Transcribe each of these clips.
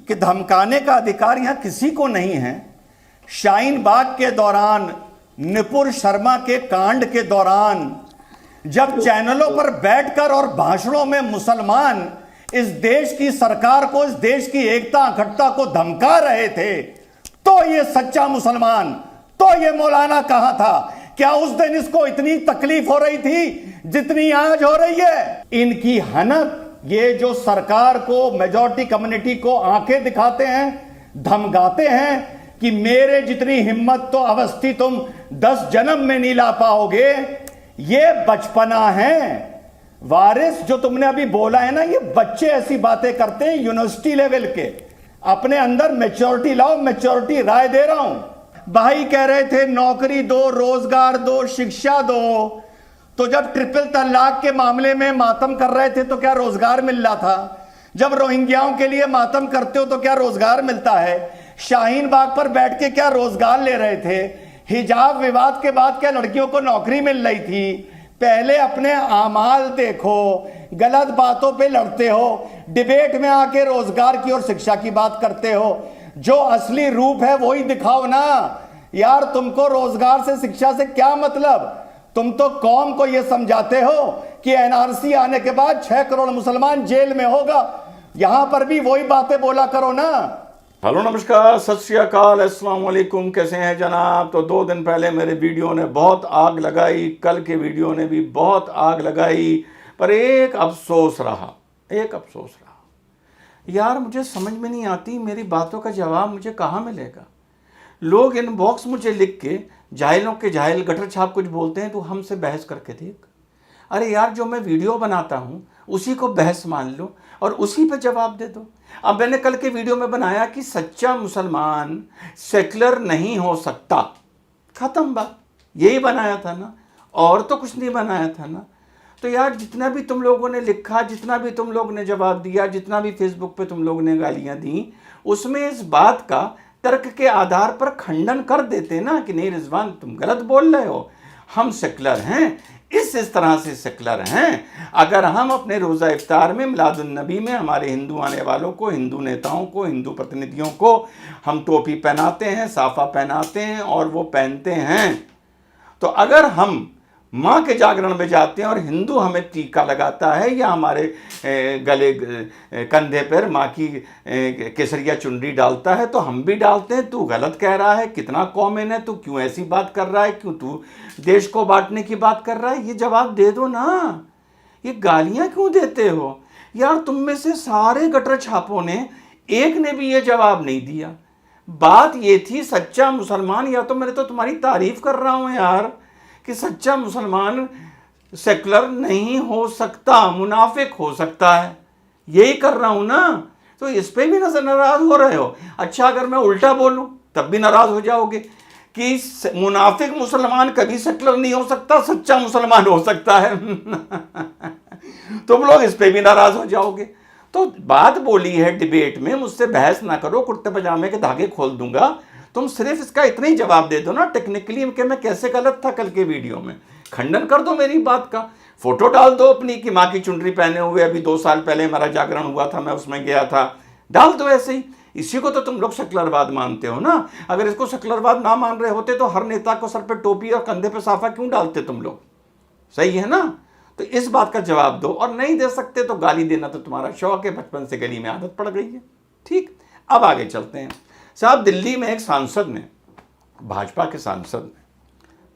कि धमकाने का अधिकार यहां किसी को नहीं है। शाहीन बाग के दौरान, नुपुर शर्मा के कांड के दौरान, जब चैनलों पर बैठकर और भाषणों में मुसलमान इस देश की सरकार को, इस देश की एकता अखंडता को धमका रहे थे, तो ये सच्चा मुसलमान, तो ये मौलाना कहां था? क्या उस दिन इसको इतनी तकलीफ हो रही थी जितनी आज हो रही है? इनकी हनक, ये जो सरकार को, मेजॉरिटी कम्युनिटी को आंखें दिखाते हैं, धमकाते हैं कि मेरे जितनी हिम्मत तो अवस्थी तुम 10 जन्म में नहीं ला पाओगे, ये बचपना है। वारिस, जो तुमने अभी बोला है ना, ये बच्चे ऐसी बातें करते हैं यूनिवर्सिटी लेवल के। अपने अंदर मैच्योरिटी लाओ, मैच्योरिटी राय दे रहा हूं। भाई कह रहे थे नौकरी दो, रोजगार दो, शिक्षा दो, तो जब ट्रिपल तलाक के मामले में मातम कर रहे थे तो क्या रोजगार मिल रहा था? जब रोहिंग्याओं के लिए मातम करते हो तो क्या रोजगार मिलता है? शाहीन बाग पर बैठ के क्या रोजगार ले रहे थे? हिजाब विवाद के बाद क्या लड़कियों को नौकरी मिल रही थी? पहले अपने आमाल देखो, गलत बातों पे लड़ते हो, डिबेट में आके रोजगार की और शिक्षा की बात करते हो। जो असली रूप है वही दिखाओ ना यार। तुमको रोजगार से, शिक्षा से क्या मतलब? तुम तो कौम को यह समझाते हो कि एनआरसी आने के बाद 6 करोड़ मुसलमान जेल में होगा। यहां पर भी वही बातें बोला करो ना। हेलो, नमस्कार, सत श्री अकाल, अस्सलाम वालेकुम। कैसे हैं जनाब? तो 2 दिन पहले मेरे वीडियो ने बहुत आग लगाई, कल के वीडियो ने भी बहुत आग लगाई, पर एक अफसोस रहा यार, मुझे समझ में नहीं आती मेरी बातों का जवाब मुझे कहाँ मिलेगा। लोग इनबॉक्स मुझे लिख के जाहिलों के जाहिल, गटर छाप कुछ बोलते हैं, तो हमसे बहस करके देख। अरे यार, जो मैं वीडियो बनाता हूँ उसी को बहस मान लो और उसी पे जवाब दे दो। अब मैंने कल के वीडियो में बनाया कि सच्चा मुसलमान सेकुलर नहीं हो सकता, खत्म बात। यही बनाया था ना, और तो कुछ नहीं बनाया था ना। तो यार, जितना भी तुम लोगों ने लिखा, जितना भी तुम लोग ने जवाब दिया, जितना भी फेसबुक पे तुम लोगों ने गालियां दी, उसमें इस बात का तर्क के आधार पर खंडन कर देते ना कि नहीं रिजवान, तुम गलत बोल रहे हो, हम सेकुलर हैं, इस तरह से सेकुलर हैं। अगर हम अपने रोज़ा इफ्तार में, मिलादुन नबी में हमारे हिंदू आने वालों को, हिंदू नेताओं को, हिंदू प्रतिनिधियों को हम टोपी पहनाते हैं, साफा पहनाते हैं और वो पहनते हैं, तो अगर हम माँ के जागरण में जाते हैं और हिंदू हमें टीका लगाता है या हमारे गले, कंधे पर माँ की केसरिया चुनरी डालता है, तो हम भी डालते हैं। तू गलत कह रहा है, कितना कॉमन है, तू क्यों ऐसी बात कर रहा है, क्यों तू देश को बांटने की बात कर रहा है? ये जवाब दे दो ना। ये गालियाँ क्यों देते हो यार? तुम में से सारे गटर छापों ने एक ने भी ये जवाब नहीं दिया। बात ये थी सच्चा मुसलमान, या तो मैंने तो तुम्हारी तारीफ कर रहा हूँ यार कि सच्चा मुसलमान सेकुलर नहीं हो सकता, मुनाफिक हो सकता है, यही कर रहा हूं ना। तो इस पे भी नाराज हो रहे हो। अच्छा, अगर मैं उल्टा बोलूं तब भी नाराज हो जाओगे कि मुनाफिक मुसलमान कभी सेकुलर नहीं हो सकता, सच्चा मुसलमान हो सकता है। तुम लोग इस पे भी नाराज हो जाओगे। तो बात बोली है डिबेट में, मुझसे बहस ना करो, कुर्ते पजामे के धागे खोल दूंगा। तुम सिर्फ इसका इतना ही जवाब दे दो ना टेक्निकली कि मैं कैसे गलत था कल के वीडियो में। खंडन कर दो मेरी बात का, फोटो डाल दो अपनी कि माँ की चुनरी पहने हुए अभी 2 साल पहले हमारा जागरण हुआ था, मैं उसमें गया था, डाल दो ऐसे ही। इसी को तो तुम लोग सेकुलरवाद मानते हो ना। अगर इसको सेकुलरवाद ना मान रहे होते तो हर नेता को सर पर टोपी और कंधे पर साफा क्यों डालते तुम लोग? सही है ना? तो इस बात का जवाब दो, और नहीं दे सकते तो गाली देना तो तुम्हारा शौक है, बचपन से गली में आदत पड़ गई है। ठीक, अब आगे चलते हैं साहब। दिल्ली में एक सांसद ने, भाजपा के सांसद ने,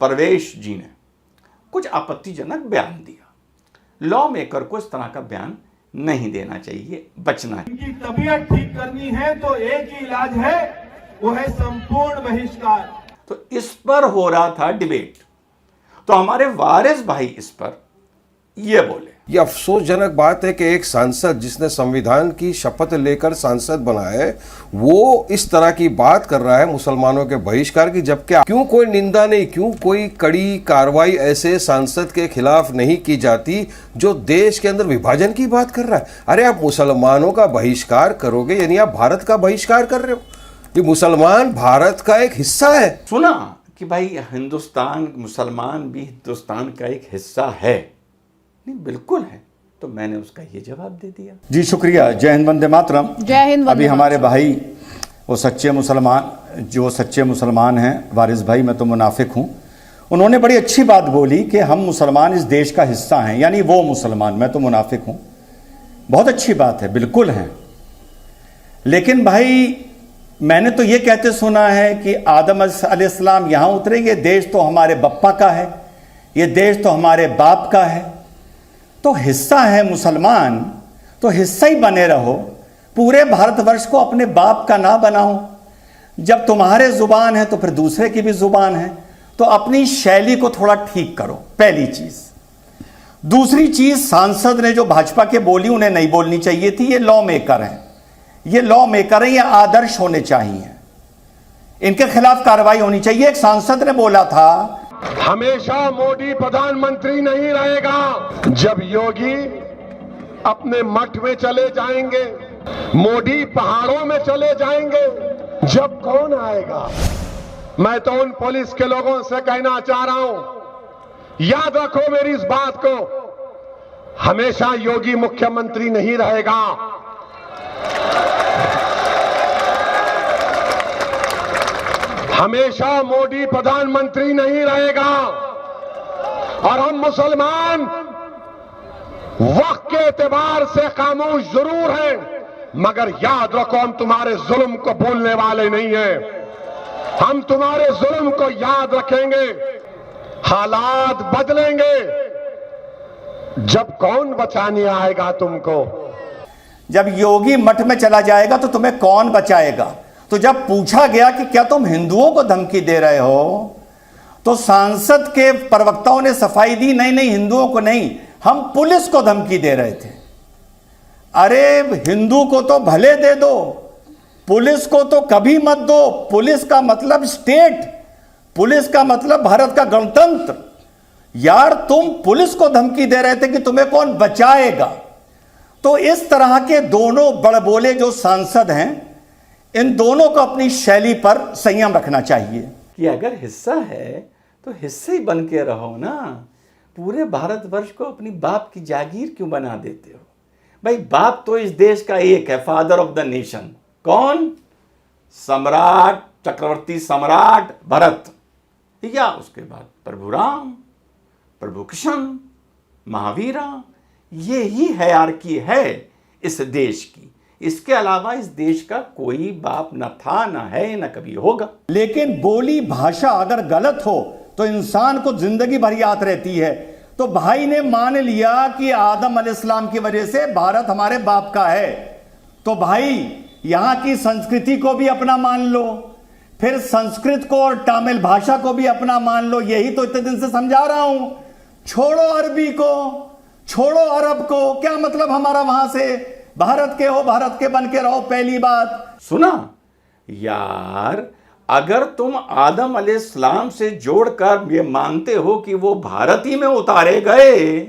परवेश जी ने कुछ आपत्तिजनक बयान दिया। लॉ मेकर को इस तरह का बयान नहीं देना चाहिए, बचना है। इनकी तबीयत ठीक करनी है तो एक ही इलाज है, वो है संपूर्ण बहिष्कार। तो इस पर हो रहा था डिबेट, तो हमारे वारिस भाई इस पर ये बोले। ये अफसोसजनक बात है कि एक सांसद जिसने संविधान की शपथ लेकर सांसद बना है, वो इस तरह की बात कर रहा है मुसलमानों के बहिष्कार की, जबकि क्यों कोई निंदा नहीं, क्यों कोई कड़ी कार्रवाई ऐसे सांसद के खिलाफ नहीं की जाती जो देश के अंदर विभाजन की बात कर रहा है। अरे आप मुसलमानों का बहिष्कार करोगे यानी आप भारत का बहिष्कार कर रहे हो। ये मुसलमान भारत का एक हिस्सा है। सुना कि भाई हिंदुस्तान, मुसलमान भी हिंदुस्तान का एक हिस्सा है। नहीं, बिल्कुल है। तो मैंने उसका ये जवाब दे दिया। जी शुक्रिया। जय हिंद, वंदे मातरम। जय हिंद, वंदे अभी हमारे मातरम। भाई वो सच्चे मुसलमान हैं, वारिस भाई, मैं तो मुनाफिक हूँ, उन्होंने बड़ी अच्छी बात बोली कि हम मुसलमान इस देश का हिस्सा हैं, यानी वो मुसलमान, मैं तो मुनाफिक हूँ। बहुत अच्छी बात है, बिल्कुल हैं। लेकिन भाई मैंने तो ये कहते सुना है कि आदम अलैहिस्सलाम यहाँ उतरेंगे, देश तो हमारे बप्पा का है, ये देश तो हमारे बाप का है, तो हिस्सा है मुसलमान, तो हिस्सा ही बने रहो, पूरे भारतवर्ष को अपने बाप का ना बनाओ। जब तुम्हारे जुबान है तो फिर दूसरे की भी जुबान है, तो अपनी शैली को थोड़ा ठीक करो, पहली चीज। दूसरी चीज, सांसद ने जो भाजपा के बोली उन्हें नहीं बोलनी चाहिए थी, ये लॉ मेकर हैं, ये लॉ मेकर हैं, ये आदर्श होने चाहिए, इनके खिलाफ कार्रवाई होनी चाहिए। एक सांसद ने बोला था, हमेशा मोदी प्रधानमंत्री नहीं रहेगा। जब योगी अपने मठ में चले जाएंगे, मोदी पहाड़ों में चले जाएंगे, जब कौन आएगा? मैं तो उन पुलिस के लोगों से कहना चाह रहा हूं, याद रखो मेरी इस बात को, हमेशा योगी मुख्यमंत्री नहीं रहेगा। हमेशा मोदी प्रधानमंत्री नहीं रहेगा। और हम मुसलमान वक्त के एतबार से खामोश जरूर हैं, मगर याद रखो हम तुम्हारे जुल्म को भूलने वाले नहीं हैं। हम तुम्हारे जुल्म को याद रखेंगे। हालात बदलेंगे, जब कौन बचाने आएगा तुमको? जब योगी मठ में चला जाएगा तो तुम्हें कौन बचाएगा? तो जब पूछा गया कि क्या तुम हिंदुओं को धमकी दे रहे हो, तो सांसद के प्रवक्ताओं ने सफाई दी, नहीं नहीं, हिंदुओं को नहीं, हम पुलिस को धमकी दे रहे थे। अरे हिंदू को तो भले दे दो, पुलिस को तो कभी मत दो। पुलिस का मतलब स्टेट, पुलिस का मतलब भारत का गणतंत्र। यार तुम पुलिस को धमकी दे रहे थे कि तुम्हें कौन बचाएगा। तो इस तरह के दोनों बड़बोले जो सांसद हैं, इन दोनों को अपनी शैली पर संयम रखना चाहिए। कि अगर हिस्सा है तो हिस्से ही बन के रहो ना। पूरे भारतवर्ष को अपनी बाप की जागीर क्यों बना देते हो? भाई बाप तो इस देश का एक है, फादर ऑफ द नेशन। कौन? सम्राट, चक्रवर्ती सम्राट भरत, या उसके बाद प्रभु राम, प्रभु कृष्ण, महावीरा। ये ही हायरार्की है इस देश की। इसके अलावा इस देश का कोई बाप न था, न है, न कभी होगा। लेकिन बोली भाषा अगर गलत हो तो इंसान को जिंदगी भर याद रहती है। तो भाई ने मान लिया कि आदम अलैहिस्सलाम की वजह से भारत हमारे बाप का है, तो भाई यहां की संस्कृति को भी अपना मान लो, फिर संस्कृत को और तमिल भाषा को भी अपना मान लो। यही तो इतने दिन से समझा रहा हूं। छोड़ो अरबी को, छोड़ो अरब को, क्या मतलब हमारा वहां से? भारत के हो, भारत के बन के रहो, पहली बात। सुना यार, अगर तुम आदम अलैहिस्सलाम से जोड़कर ये मानते हो कि वो भारत ही में उतारे गए,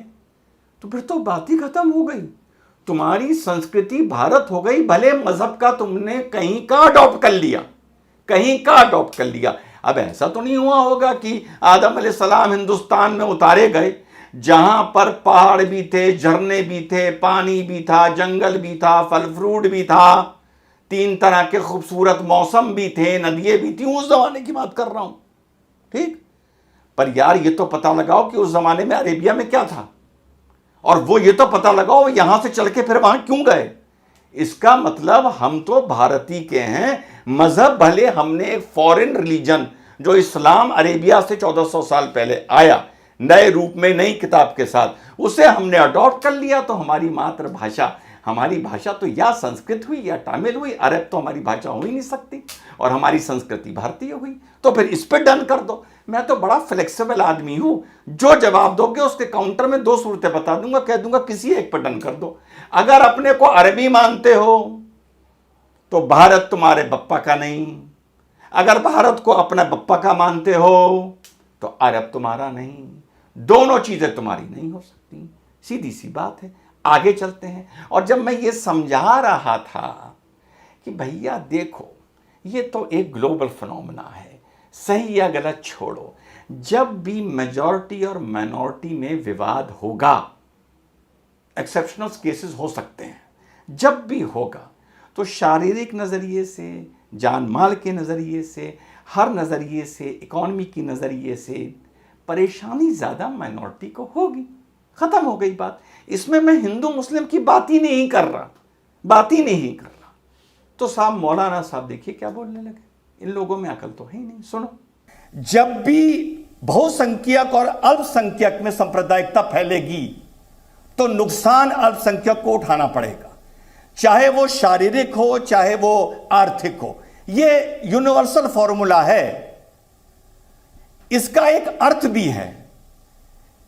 तो फिर तो बात ही खत्म हो गई। तुम्हारी संस्कृति भारत हो गई, भले मजहब का तुमने कहीं का अडॉप्ट कर लिया, कहीं का अडॉप्ट कर लिया। अब ऐसा तो नहीं हुआ होगा कि आदम अलैहिस्सलाम हिंदुस्तान में उतारे गए, जहां पर पहाड़ भी थे, झरने भी थे, पानी भी था, जंगल भी था, फल फ्रूट भी था, 3 तरह के खूबसूरत मौसम भी थे, नदियां भी थी। उस जमाने की बात कर रहा हूं, ठीक? पर यार ये तो पता लगाओ कि उस जमाने में अरेबिया में क्या था, और वो ये तो पता लगाओ यहां से चल के फिर वहां क्यों गए। इसका मतलब हम तो भारतीय के हैं। मजहब भले हमने एक फॉरेन रिलीजन जो इस्लाम अरेबिया से 1400 साल पहले आया, नए रूप में, नई किताब के साथ, उसे हमने अडॉप्ट कर लिया। तो हमारी मातृभाषा, हमारी भाषा तो या संस्कृत हुई या तमिल हुई, अरब तो हमारी भाषा हो ही नहीं सकती, और हमारी संस्कृति भारतीय हुई। तो फिर इस पे डन कर दो। मैं तो बड़ा फ्लेक्सिबल आदमी हूं, जो जवाब दोगे उसके काउंटर में 2 सूरतें बता दूंगा, कह दूंगा किसी एक पर डन कर दो। अगर अपने को अरबी मानते हो तो भारत तुम्हारे बप्पा का नहीं, अगर भारत को अपना बप्पा का मानते हो तो अरब तुम्हारा नहीं। दोनों चीजें तुम्हारी नहीं हो सकती, सीधी सी बात है। आगे चलते हैं। और जब मैं ये समझा रहा था कि भैया देखो, ये तो एक ग्लोबल फिनोमेना है, सही या गलत छोड़ो, जब भी मेजॉरिटी और माइनॉरिटी में विवाद होगा, एक्सेप्शनल केसेस हो सकते हैं। जब भी होगा तो शारीरिक नज़रिए से, जान माल के नज़रिए से, हर नज़रिए से, इकॉनमी की नज़रिए से परेशानी ज़्यादा माइनॉरिटी को होगी। ख़त्म हो गई बात। इसमें मैं हिंदू मुस्लिम की बात ही नहीं कर रहा। तो साहब मौलाना साहब देखिए क्या बोलने लगे। इन लोगों में अकल तो है ही नहीं। सुनो, जब भी बहुसंख्यक और अल्पसंख्यक में सांप्रदायिकता फैलेगी तो नुकसान अल्पसंख्यक को उठाना पड़ेगा, चाहे वो शारीरिक हो चाहे वो आर्थिक हो। ये यूनिवर्सल फॉर्मूला है। इसका एक अर्थ भी है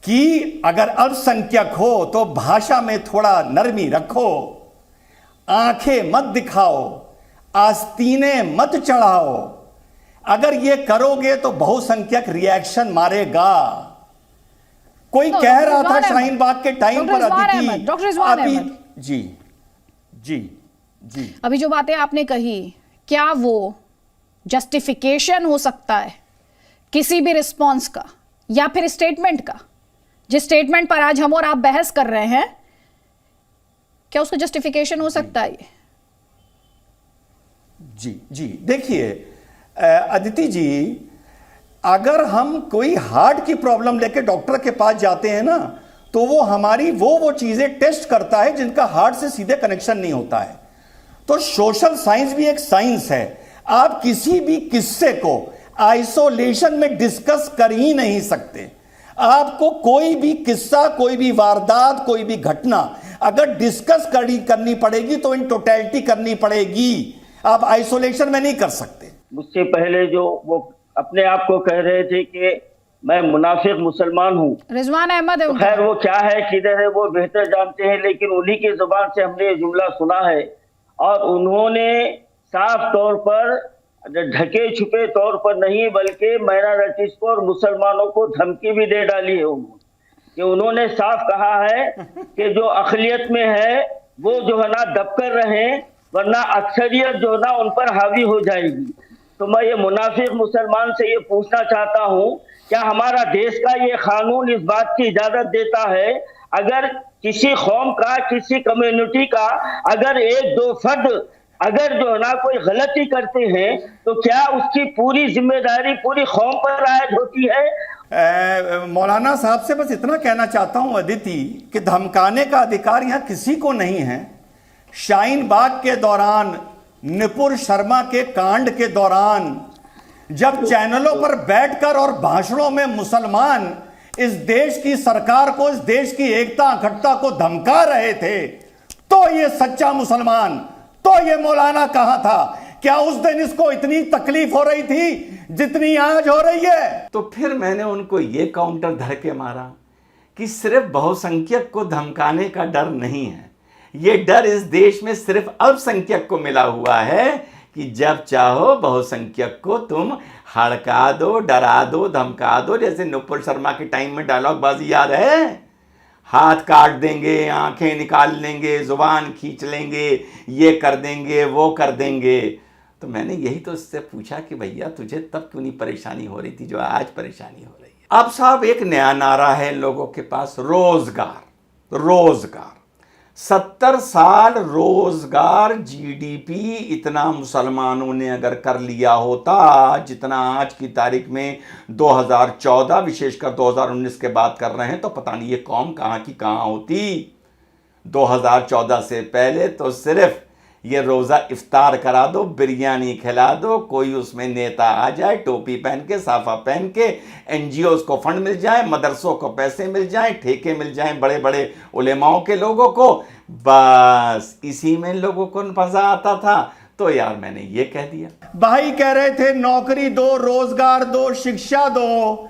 कि अगर अल्पसंख्यक हो तो भाषा में थोड़ा नरमी रखो, आंखें मत दिखाओ, आस्तीनें मत चढ़ाओ। अगर ये करोगे तो बहुसंख्यक रिएक्शन मारेगा। कोई कह रहा था शाहीन बाग के टाइम पर अदिति, जी जी जी, अभी जो बातें आपने कही, क्या वो जस्टिफिकेशन हो सकता है किसी भी रिस्पॉन्स का या फिर स्टेटमेंट का? जिस स्टेटमेंट पर आज हम और आप बहस कर रहे हैं, क्या उसका जस्टिफिकेशन हो सकता है? जी जी, देखिए अदिति जी, अगर हम कोई हार्ट की प्रॉब्लम लेके डॉक्टर के पास जाते हैं ना, तो वो हमारी वो चीजें टेस्ट करता है जिनका हार्ट से सीधे कनेक्शन नहीं होता है। तो सोशल साइंस भी एक साइंस है। आप किसी भी किस्से को आइसोलेशन में डिस्कस कर ही नहीं सकते। आपको कोई भी किस्सा, कोई भी वारदात, कोई भी घटना अगर डिस्कस करनी पड़ेगी तो इन टोटलिटी करनी पड़ेगी। आप आइसोलेशन में नहीं कर सकते। मुझसे पहले जो वो अपने आप को कह रहे थे कि मैं मुनाफिक मुसलमान हूँ, रिजवान अहमद है। तो खैर वो क्या है, किधर है, वो बेहतर जानते हैं। लेकिन उन्हीं की जुबान से हमने ये जुमला सुना है और उन्होंने साफ तौर पर, ढके छुपे तौर पर नहीं, बल्कि माइनॉरिटीज को और मुसलमानों को धमकी भी दे डाली है। उन्होंने साफ कहा है कि जो अक़लियत में है वो जो है ना दबकर रहे, वरना अक्सरियत जो है ना उन पर हावी हो जाएगी। तो मैं ये मुनाफिक मुसलमान से ये पूछना चाहता हूँ, क्या हमारा देश का ये कानून इस बात की इजाजत देता है, अगर किसी कौम का, किसी कम्युनिटी का अगर एक दो फर्द अगर जो है ना कोई गलती करते हैं, तो क्या उसकी पूरी जिम्मेदारी पूरी कौम पर आयद होती है? मौलाना साहब से बस इतना कहना चाहता हूं अदिति, कि धमकाने का अधिकार यहां किसी को नहीं है। शाहीन बाग के दौरान, नुपुर शर्मा के कांड के दौरान, जब चैनलों पर बैठकर और भाषणों में मुसलमान इस देश की सरकार को, इस देश की एकता अखंडता को धमका रहे थे, तो ये सच्चा मुसलमान, तो ये मौलाना कहां था? क्या उस दिन इसको इतनी तकलीफ हो रही थी जितनी आज हो रही है? तो फिर मैंने उनको ये काउंटर धर के मारा कि सिर्फ बहुसंख्यक को धमकाने का डर नहीं है, ये डर इस देश में सिर्फ अल्पसंख्यक को मिला हुआ है कि जब चाहो बहुसंख्यक को तुम हड़का दो, डरा दो, धमका दो। जैसे नुपुर शर्मा के टाइम में डायलॉग बाजी याद है, हाथ काट देंगे, आंखें निकाल लेंगे, जुबान खींच लेंगे, ये कर देंगे, वो कर देंगे। तो मैंने यही तो उससे पूछा कि भैया तुझे तब क्यों नहीं परेशानी हो रही थी जो आज परेशानी हो रही है? अब साहब एक नया नारा है लोगों के पास, रोजगार। रोजगार 70 साल रोजगार, जीडीपी इतना मुसलमानों ने अगर कर लिया होता जितना आज की तारीख में 2014 विशेषकर 2019 के बात कर रहे हैं, तो पता नहीं ये कौम कहाँ की कहाँ होती। 2014 से पहले तो सिर्फ ये रोज़ा इफ्तार करा दो, बिरयानी खिला दो, कोई उसमें नेता आ जाए टोपी पहन के, साफा पहन के, एनजीओज को फंड मिल जाए, मदरसों को पैसे मिल जाए, ठेके मिल जाएं बड़े बड़े उलेमाओं के लोगों को, बस इसी में लोगों को मजा आता था। तो यार मैंने ये कह दिया। भाई कह रहे थे नौकरी दो, रोजगार दो, शिक्षा दो,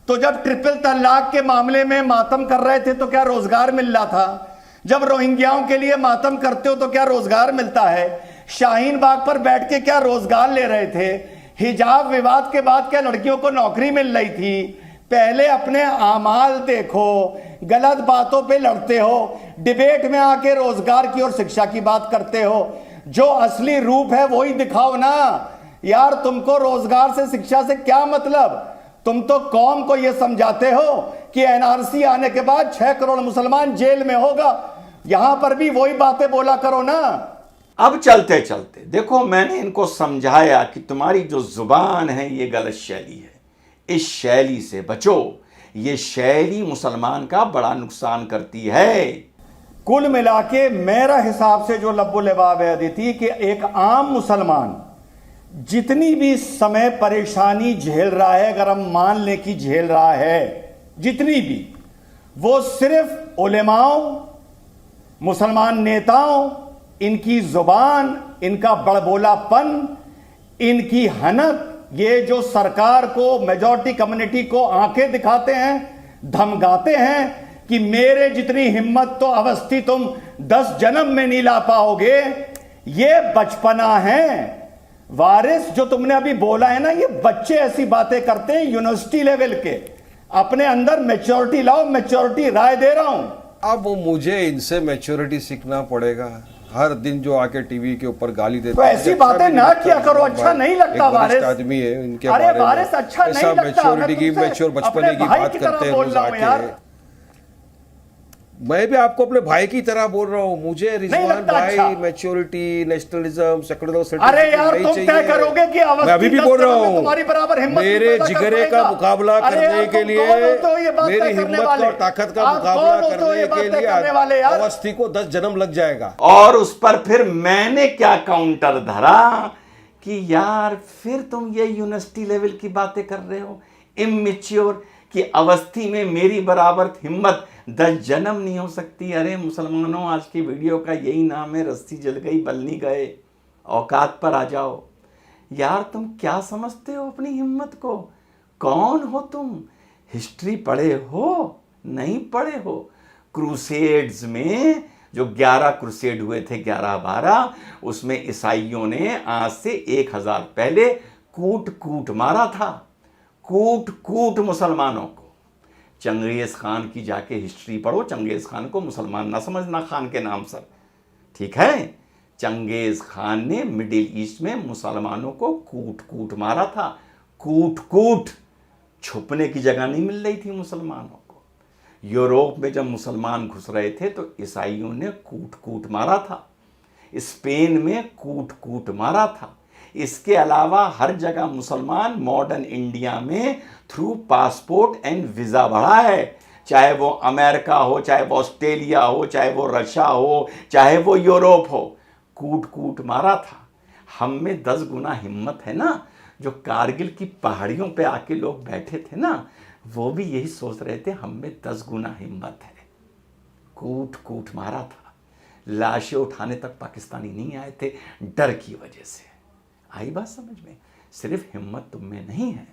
तो जब ट्रिपल तलाक के मामले में मातम कर रहे थे तो क्या रोजगार मिल रहा था? जब रोहिंग्याओं के लिए मातम करते हो तो क्या रोजगार मिलता है? शाहीन बाग पर बैठ के क्या रोजगार ले रहे थे? हिजाब विवाद के बाद क्या लड़कियों को नौकरी मिल रही थी? पहले अपने आमाल देखो, गलत बातों पे लड़ते हो, डिबेट में आके रोजगार की और शिक्षा की बात करते हो। जो असली रूप है वही दिखाओ ना यार। तुमको रोजगार से, शिक्षा से क्या मतलब? तुम तो कौम को यह समझाते हो कि एनआरसी आने के बाद 6 करोड़ मुसलमान जेल में होगा। यहां पर भी वही बातें बोला करो ना। अब चलते चलते देखो, मैंने इनको समझाया कि तुम्हारी जो जुबान है ये गलत शैली है, इस शैली से बचो, ये शैली मुसलमान का बड़ा नुकसान करती है। कुल मिला के मेरा हिसाब से जो लब्बो लिबाब है अदिति, कि एक आम मुसलमान जितनी भी समय परेशानी झेल रहा है, अगर हम मान लें कि झेल रहा है जितनी भी, वो सिर्फ उलेमाओं, मुसलमान नेताओं, इनकी जुबान, इनका बड़बोलापन, इनकी हनक, ये जो सरकार को, मेजॉरिटी कम्युनिटी को आंखें दिखाते हैं, धमकाते हैं कि मेरे जितनी हिम्मत तो अवस्थी तुम 10 जन्म में नहीं ला पाओगे, ये बचपना है। वारिस जो तुमने अभी बोला है ना, ये बच्चे ऐसी बातें करते हैं यूनिवर्सिटी लेवल के। अपने अंदर मैच्योरिटी लाओ, मैच्योरिटी राय दे रहा हूं। अब मुझे इनसे मैच्योरिटी सीखना पड़ेगा। हर दिन जो आके टीवी के ऊपर गाली देते तो ऐसी बातें ना किया करो, अच्छा नहीं लगता वारिस। आदमी है, इनके अरे बारे में वारिस अच्छा नहीं ऐसा लगता। मैच्योरिटी की, मैच्योर बचपने की बात करते हैं रोज आके। मैं भी आपको अपने भाई की तरह बोल रहा हूँ। मुझे रिजवान भाई अच्छा। मैच्योरिटी, नेशनलिज्म, सेक्युलरिज्म, अरे यार तुम तय करोगे कि मैं अभी भी बोल रहा हूँ, तुम्हारी बराबर हिम्मत मेरे जिगरे का मुकाबला करने के लिए, मेरी हिम्मत का और ताकत का मुकाबला करने के लिए अवस्थी को 10 जन्म लग जाएगा। और उस पर फिर मैंने क्या काउंटर धरा कि यार फिर तुम ये यूनिवर्सिटी लेवल की बातें कर रहे हो, इमेच्योर, कि अवस्थी में मेरी बराबर हिम्मत 10 जन्म नहीं हो सकती। अरे मुसलमानों, आज की वीडियो का यही नाम है, रस्सी जल गई बल नहीं गए, औकात पर आ जाओ। यार तुम क्या समझते हो अपनी हिम्मत को? कौन हो तुम? हिस्ट्री पढ़े हो? नहीं पढ़े हो? क्रूसेड्स में जो 11 क्रूसेड हुए थे, 11-12, उसमें ईसाइयों ने आज से 1000 पहले कूट कूट मारा था, कूट कूट मुसलमानों को। चंगेज खान की जाके हिस्ट्री पढ़ो, चंगेज खान को मुसलमान ना समझना खान के नाम से, ठीक है? चंगेज खान ने मिडिल ईस्ट में मुसलमानों को कूट कूट मारा था, कूट कूट। छुपने की जगह नहीं मिल रही थी मुसलमानों को। यूरोप में जब मुसलमान घुस रहे थे तो ईसाइयों ने कूट कूट मारा था, स्पेन में कूट कूट मारा था। इसके अलावा हर जगह मुसलमान मॉडर्न इंडिया में थ्रू पासपोर्ट एंड वीज़ा बढ़ा है, चाहे वो अमेरिका हो, चाहे वो ऑस्ट्रेलिया हो, चाहे वो रशिया हो, चाहे वो यूरोप हो, कूट कूट मारा था। हम में 10 गुना हिम्मत है ना। जो कारगिल की पहाड़ियों पे आके लोग बैठे थे ना, वो भी यही सोच रहे थे हम में 10 गुना हिम्मत है। कूट कूट मारा था, लाशें उठाने तक पाकिस्तानी नहीं आए थे डर की वजह से। आई बात समझ में? सिर्फ हिम्मत तुम में नहीं है,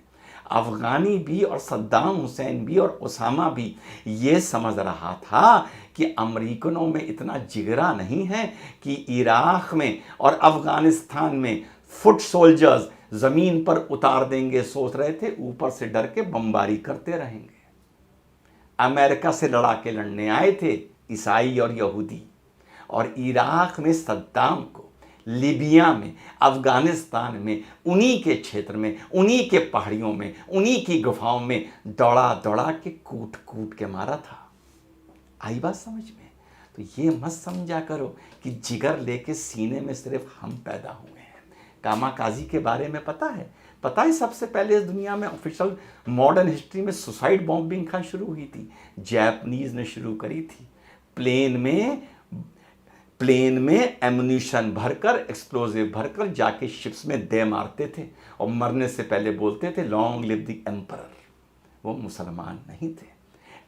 अफगानी भी और सद्दाम हुसैन भी और उसामा भी ये समझ रहा था कि अमेरिकनों में इतना जिगरा नहीं है कि इराक में और अफगानिस्तान में फुट सोल्जर्स ज़मीन पर उतार देंगे। सोच रहे थे ऊपर से डर के बमबारी करते रहेंगे। अमेरिका से लड़ा के लड़ने आए थे ईसाई और यहूदी, और इराक में सद्दाम को, लीबिया में, अफगानिस्तान में, उन्हीं के क्षेत्र में, उन्हीं के पहाड़ियों में, उन्हीं की गुफाओं में दौड़ा दौड़ा के कूट कूट के मारा था। आई बात समझ में? तो ये मत समझा करो कि जिगर लेके सीने में सिर्फ हम पैदा हुए हैं। कामाकाजी के बारे में पता है? पता है सबसे पहले इस दुनिया में ऑफिशियल मॉडर्न हिस्ट्री में सुसाइड बॉम्बिंग कहाँ शुरू हुई थी? जैपनीज ने शुरू करी थी। प्लेन में एमुनिशन भरकर, एक्सप्लोजिव भरकर जाके शिप्स में दे मारते थे और मरने से पहले बोलते थे लॉन्ग लिव द एम्परर। वो मुसलमान नहीं थे।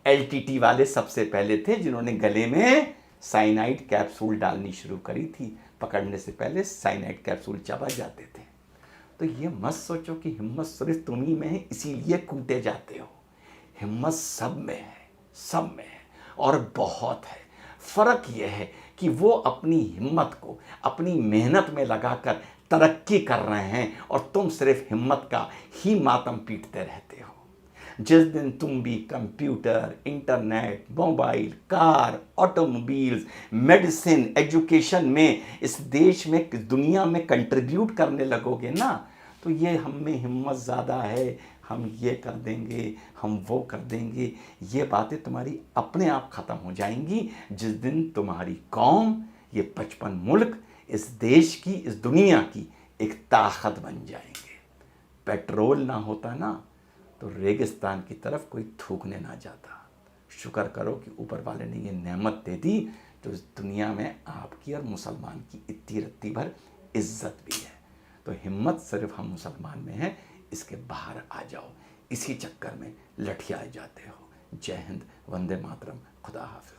एलटीटी वाले सबसे पहले थे जिन्होंने गले में साइनाइड कैप्सूल डालनी शुरू करी थी। पकड़ने से पहले साइनाइड कैप्सूल चबा जाते थे। तो ये मत सोचो कि हिम्मत सिर्फ तुम्ही में है इसीलिए कूटे जाते हो। हिम्मत सब में है, सब में है और बहुत है। फ़र्क यह है कि वो अपनी हिम्मत को अपनी मेहनत में लगाकर तरक्की कर रहे हैं और तुम सिर्फ हिम्मत का ही मातम पीटते रहते हो। जिस दिन तुम भी computer, internet, mobile, car, automobiles, medicine, education में इस देश में, दुनिया में कंट्रीब्यूट करने लगोगे ना, तो ये हम में हिम्मत ज़्यादा है, हम ये कर देंगे, हम वो कर देंगे, ये बातें तुम्हारी अपने आप ख़त्म हो जाएंगी जिस दिन तुम्हारी कौम, ये 55 मुल्क, इस देश की, इस दुनिया की एक ताकत बन जाएंगे। पेट्रोल ना होता ना तो रेगिस्तान की तरफ कोई थूकने ना जाता। शुक्र करो कि ऊपर वाले ने ये नेमत दे दी तो इस दुनिया में आपकी और मुसलमान की इतनी रत्ती भर इज्जत भी है। तो हिम्मत सिर्फ हम मुसलमान में है, इसके बाहर आ जाओ। इसी चक्कर में लठियाए जाते हो। जय हिंद, वंदे मातरम, खुदा हाफिज।